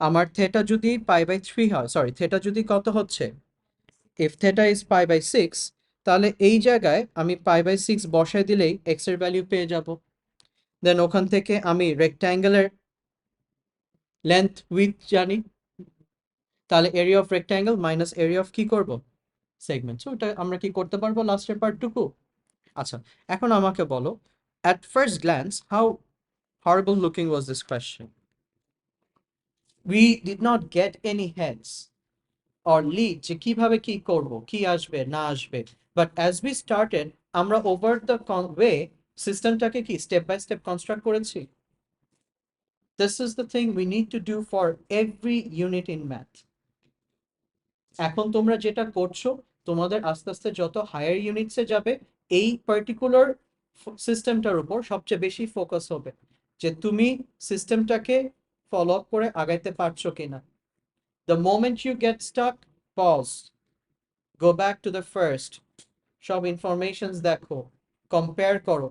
আমার থেটা যদি পাই বাই 3 হয়, সরি থেটা যদি কত হচ্ছে, if theta is pi by 6, তাহলে এই জায়গায় আমি π/6 বসায় দিলেই x এর ভ্যালু পেয়ে যাব। দেন ওখান থেকে আমি রেক্ট্যাঙ্গেলের লেন্থ উইথ জানি, তাহলে area of rectangle minus area of কি করব, সেগমেন্ট। সো এটা আমরা কি করতে পারবো লাস্টের পার্টটুকু। আচ্ছা, এখন আমাকে বলো, at first glance how horrible looking was this question. We did not get any heads or lead যে কিভাবে কি করব, কি আসবে না আসবে, বাট অ্যাজ we started আমরা ওভার দ্য ওয়ে সিস্টেমটাকে কি স্টেপ বাই স্টেপ কনস্ট্রাক্ট করেছি। This is the thing we need to do for every unit in math. এখন তোমরা যেটা করছো, তোমাদের আস্তে আস্তে যত হায়ার ইউনিটসে যাবে, এই পার্টিকুলার সিস্টেমটার উপর সবচেয়ে বেশি ফোকাস হবে যে তুমি সিস্টেমটাকে ফলো আপ করে আগাইতে পারছো কিনা। The moment you get stuck, pause, go back to the first, সব ইনফরমেশনস দেখো, কম্পেয়ার করো,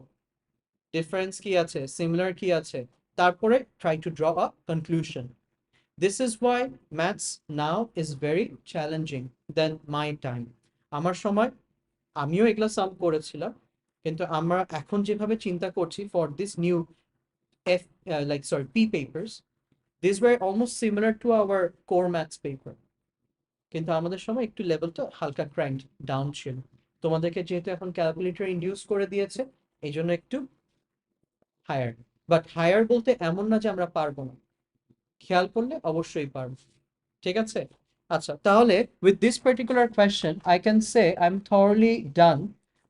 ডিফারেন্স কি আছে, সিমিলার কি আছে, তারপরে try to draw a conclusion. This is why maths now is very challenging than my time. আমার সময় আমিও এগুলা সাম করেছিলাম, কিন্তু আমরা এখন যেভাবে চিন্তা করছি for this new P papers, these were almost similar to our core maths paper. কিন্তু আমাদের সময় একটু লেভেলটা হালকা ক্র্যাঙ্ক ডাউন ছিল। তোমাদেরকে যেহেতু এখন ক্যালকুলেটর ইনডিউস করে দিয়েছে, এই জন্য একটু হায়ার। বাট হায়ার বলতে এমন না যে আমরা পারবো না, খেয়াল করলে অবশ্যই পারবো। ঠিক আছে, আচ্ছা তাহলে with this particular question I can say I'm thoroughly done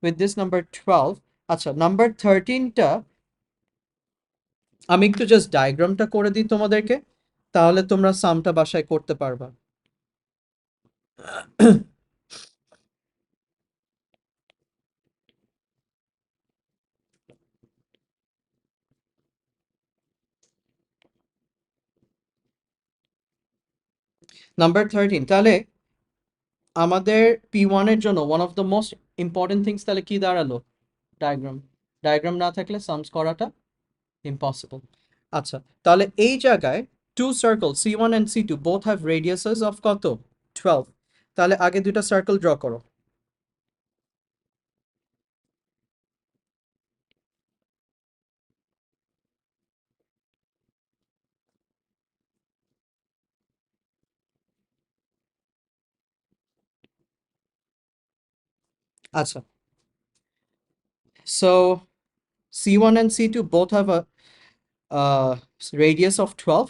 with this number 12. আচ্ছা, নাম্বার 13টা আমি একটু জাস্ট ডায়াগ্রামটা করে দিই তোমাদেরকে, তাহলে তোমরা সামটা বাসায় করতে পারবা। নাম্বার 13, তাহলে আমাদের P1 এর জন্য one of the most important things তাহলে কি দাঁড়ালো, ডায়াগ্রাম। ডায়াগ্রাম না থাকলে সামস করাটা ইম্পসিবল। আচ্ছা, তাহলে এই জায়গায় two circle C1 and C2 both have radiuses of কত, 12। তাহলে আগে দুটো সার্কেল ড্র করো। আচ্ছা, so C1 and C2 both have a radius of 12.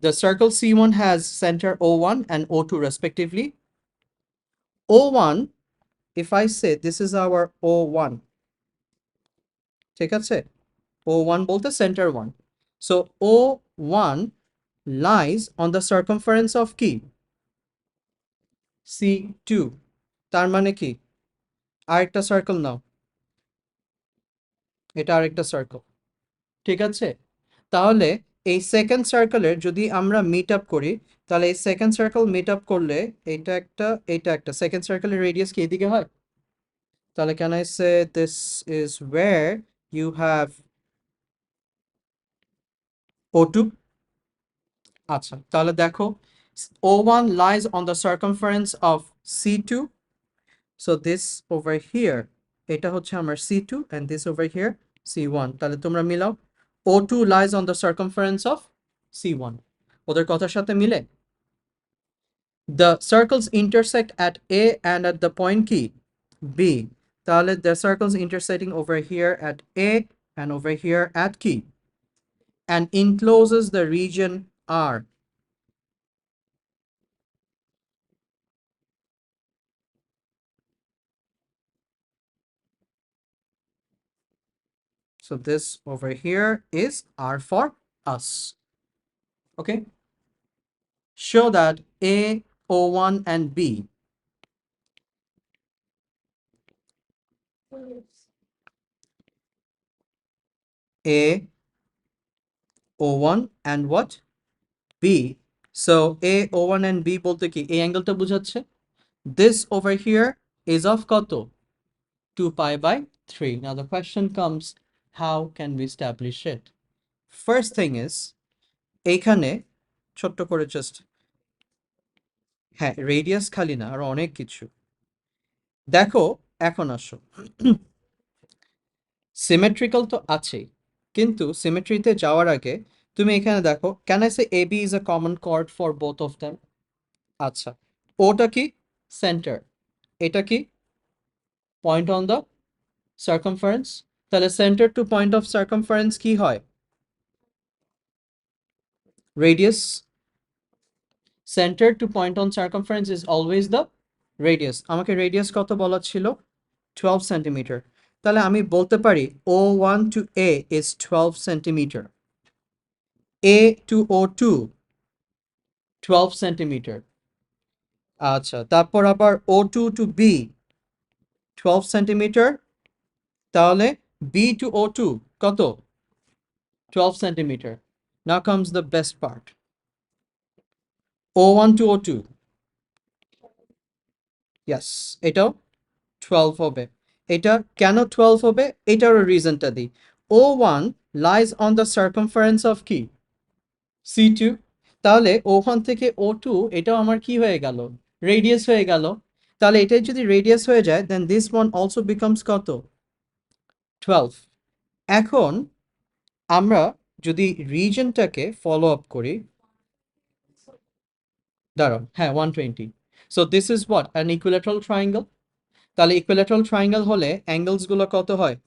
The circle C1 has center O1 and O2 respectively. O1, if I say this is our O1, ঠিক আছে, O1 bolte center 1. So O1 lies on the circumference of কি, C2। তার মানে কি, আরেকটা circle নাও, এটা আরেকটা circle. ঠিক আছে, তাহলে এই সেকেন্ড সার্কেলের যদি আমরা মিট আপ করি, তাহলে এই সেকেন্ড সার্কেল মিট আপ করলে এটা একটা সেকেন্ড সার্কেলের রেডিয়াস কি এদিকে হয়। তাহলে can I say this is where you have O2। আচ্ছা, তাহলে দেখো O1 lies on the circumference of C2, so this over here এটা হচ্ছে আমার C2 and this over here C1। তাহলে তোমরা মিলাও, O2 lies on the circumference of C1, ওদের কথার সাথে মিলে। The circles intersect at A and at the point কি, B। তাহলে the circles intersecting over here at A and over here at কি, and encloses the region R. So this over here is R for us. Okay, show that A, O1 and B, A, O1 and what, B. So A, O1 and B বলতে কি এই অ্যাঙ্গেলটা বোঝাচ্ছে। This over here is of কত, 2 pi by 3. Now the question comes, how can we establish it? First thing is, এইখানে ছোট্ট করে just, হ্যাঁ radius খালি না, আর অনেক কিছু। দেখো এখন আসো, সিমেট্রিক্যাল তো আছেই, কিন্তু সিমেট্রিতে যাওয়ার আগে তুমি এখানে দেখো, can I say AB is a common chord for both of them? আচ্ছা, ওটা কি? সেন্টার। এটা কি? Point on the circumference. তাহলে centre to point of circumference কি হয়? Radius. Centre to point on circumference is always the radius. আমাকে radius কত বলা ছিল? 12 সেন্টিমিটার। তাহলে আমি বলতে পারি O1 to A is 12 centimetre, A to O2 12 centimetre. আচ্ছা, তারপর আবার O2 to B 12 সেন্টিমিটার। তাহলে B to O2 কত? 12 centimetre. Now comes the best part. O1 to O2, yes, এটাও 12 হবে। এটা কেন 12 হবে? এটারও রিজনটা দিই। O1 lies on the circumference of কি? C2। তাহলে ওখান থেকে O2 এটাও আমার কি হয়ে গেল? রেডিয়াস হয়ে গেল। তাহলে এটাই যদি রেডিয়াস হয়ে যায়, then this one also becomes কত? 12। এখন আমরা যদি রিজনটাকে ফলো আপ করি, দাঁড়াও, হ্যাঁ 120। So this is what? An equilateral triangle. তাহলে ইকুইল্যাটারাল ট্রায়াঙ্গেল হলে অ্যাঙ্গেলসগুলো কত হয়?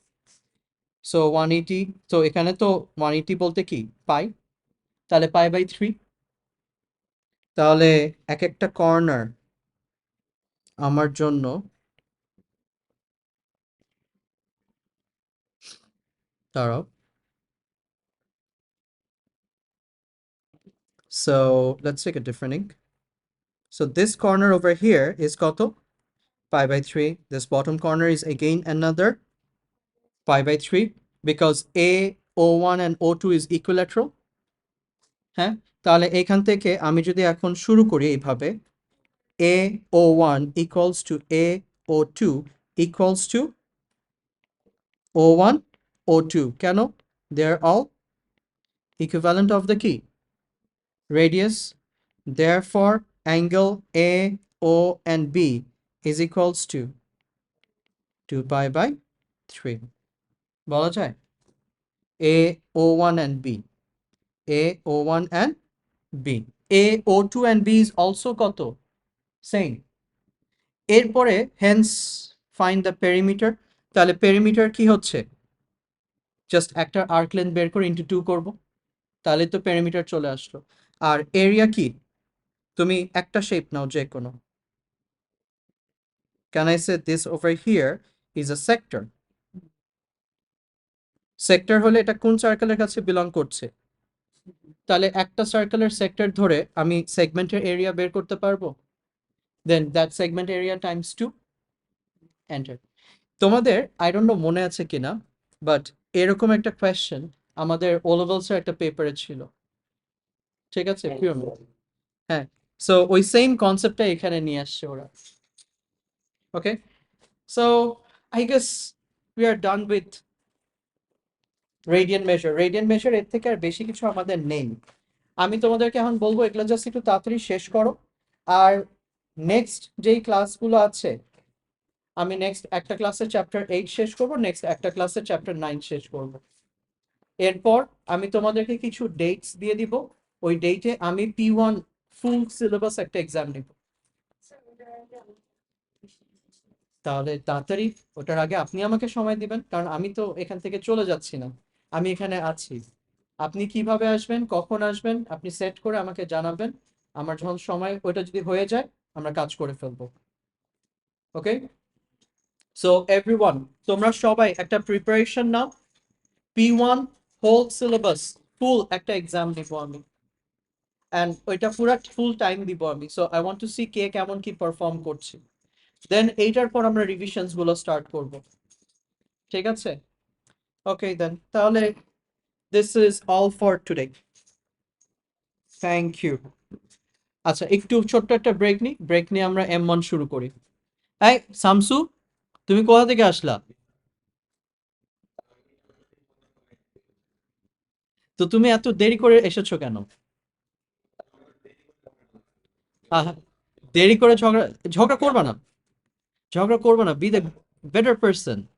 সো 180। তো এখানে তো 180 বলতে কি? পাই। তাহলে পাই/3। তাহলে এক একটা কর্নার আমার জন্য, দাঁড়াও, so let's take a different ink. So this corner over here is কত? Pi/3. This bottom corner is again another pi/3 because O1 and O2 is equilateral. হ্যাঁ, তাহলে এখান থেকে আমি যদি এখন শুরু করি এইভাবে, AO1 equals to AO2 equals to O1 O2, কেন? They are all equivalent of the key radius. Therefore angle AO and B is equals to 2 pi/3 বলা যায়। AO1 and B, AO1 and B, AO2 and B is also কত? Same. এরপরে hence find the perimeter. তাহলে perimeter কি হচ্ছে? Just একটা arc length বের করে ইন্টু 2 করব, তাহলে তো perimeter চলে আসলো। আর এরিয়া কি? তুমি একটা শেপ নাও যে কোনো। Can I say this over here is a sector? Sector হলে এটা কোন সার্কেলের কাছে বিলং করছে? তাহলে একটা সার্কেলের সেক্টর ধরে আমি সেগমেন্টের এরিয়া বের করতে পারবো। Then that segment area times 2, enter. তোমাদের আই ডোন্ট নো মনে আছে কিনা, বাট এরকম একটা কোয়েশ্চেন আমাদের ও লেভেলসের একটা পেপারে ছিল, ঠিক আছে? হ্যাঁ, সো ওই সেম কনসেপ্টটা এখানে নিয়ে আসছে ওরা। Okay, so I guess we are done with radian measure. এর থেকে আর বেশি কিছু আমাদের নেই। আমি তোমাদেরকে এখন বলবো এগুলো জাস্ট একটু তাড়াতাড়ি শেষ করো। আর নেক্সট যেই ক্লাসগুলো আছে, আমি নেক্সট একটা ক্লাসের চ্যাপ্টার 8 শেষ করব, নেক্সট একটা ক্লাসের চ্যাপ্টার 9 শেষ করব। এরপর আমি তোমাদেরকে কিছু ডেটস দিয়ে দিব, ওই ডেটে আমি P1 ফুল সিলেবাস একটা এক্সাম নেব। তাহলে তাড়াতাড়ি, ওটার আগে আপনি আমাকে সময় দিবেন, কারণ আমি তো এখান থেকে চলে যাচ্ছি না, আমি এখানে আছি। আপনি কিভাবে আসবেন, কখন আসবেন, আপনি সেট করে আমাকে জানাবেন। আমার যখন সময় ওইটা যদি হয়ে যায়, আমরা কাজ করে ফেলবো। ওকে, সো এভরিওয়ান, তোমরা সবাই একটা প্রিপারেশন নাও। P1 হোল সিলেবাস ফুল একটা এক্সাম নিব আমি, অ্যান্ড ওইটা পুরো ফুল টাইম দিব আমি। So I want to see কে কেমন কি পারফর্ম করছে। দেন এইটার পর আমরা রিভিশনস গুলো স্টার্ট করব, ঠিক আছে? ওকে দেন, তাহলে this is all for today. Thank you. আচ্ছা, একটু ছোট্ট একটা ব্রেক নিই, ব্রেক নিয়ে আমরা M1 শুরু করি। এই শামসু, তুমি কোথা থেকে আসলা? তো তুমি এত দেরি করে এসেছো কেন? আহা, দেরি করে ঝগড়া ঝগড়া করবা না, ঝগড়া করবা না, বি দ্য better person